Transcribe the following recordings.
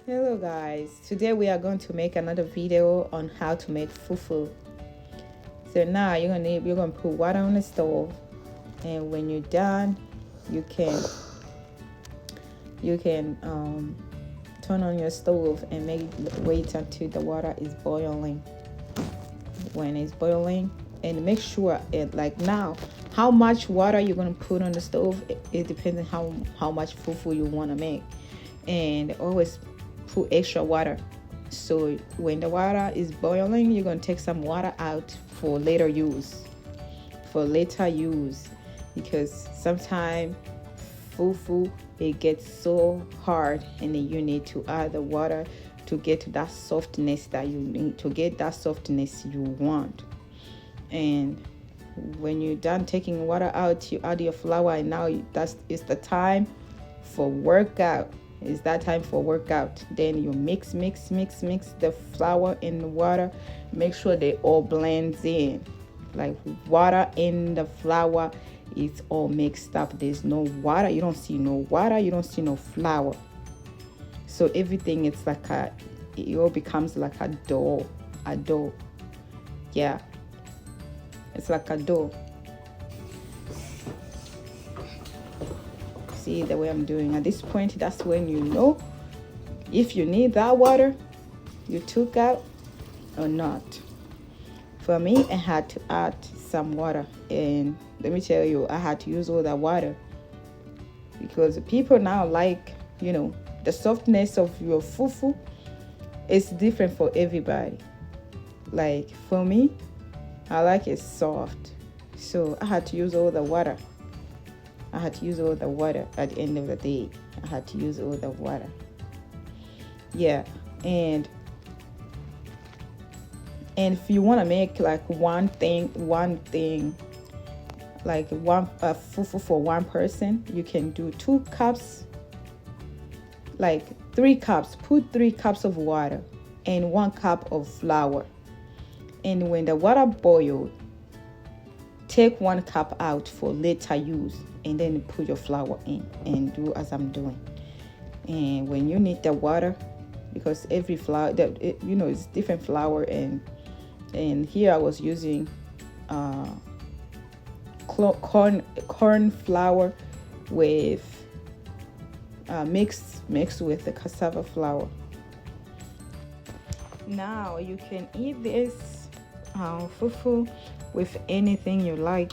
Hello guys, today we are going to make another video on how to make fufu. So now you're gonna put water on the stove, and when you're done you can turn on your stove and wait until the water is boiling. When it's boiling, and make sure now how much water you're gonna put on the stove, it depends on how much fufu you want to make, and always put extra water. So when the water is boiling, you're going to take some water out for later use, because sometimes fufu, it gets so hard, and then you need to add the water to get to that softness that you need, to get that softness you want. And when you're done taking water out, you add your flour, and now it's the time for workout. It's that time for workout. Then you mix the flour and the water. Make sure they all blends in. Like water in the flour, it's all mixed up. There's no water. You don't see no water. You don't see no flour. So everything, it all becomes like a dough. Yeah, it's like a dough. See the way I'm doing. At this point, that's when you know if you need that water you took out or not. For me, I had to add some water, and let me tell you, I had to use all that water because people now like, the softness of your fufu is different for everybody. Like for me, I like it soft, so I had to use all the water. At the end of the day. I had to use all the water. Yeah, and if you want to make like one thing, like one fufu for one person, you can do 2 cups, like 3 cups. Put 3 cups of water and 1 cup of flour. And when the water boils, take 1 cup out for later use, and then put your flour in and do as I'm doing. And when you need the water, because every flour it's different flour, and here I was using corn flour with mixed with the cassava flour. Now you can eat this fufu with anything you like.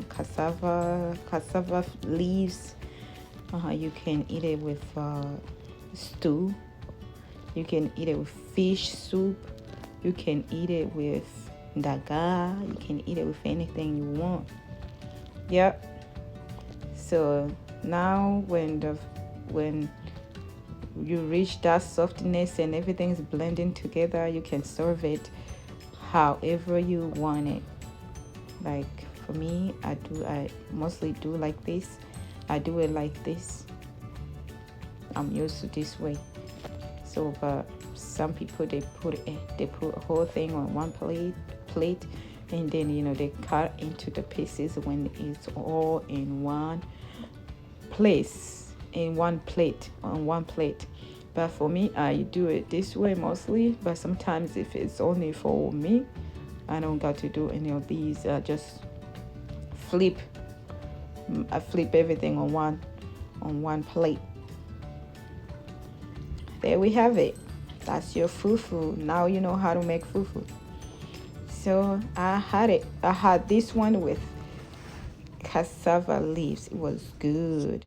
Cassava leaves. You can eat it with stew. You can eat it with fish soup. You can eat it with daga. You can eat it with anything you want. Yep. So now when you reach that softness and everything's blending together, you can serve it however you want it. Like for me, I mostly do like this. I do it like this. I'm used to this way. So, but some people, they put a whole thing on one plate, and then they cut into the pieces when it's all in one place, on one plate. But for me, I do it this way mostly. But sometimes if it's only for me, I don't got to do any of these. I just flip everything on one plate. There we have it. That's your fufu. Now you know how to make fufu. So I had this one with cassava leaves. It was good.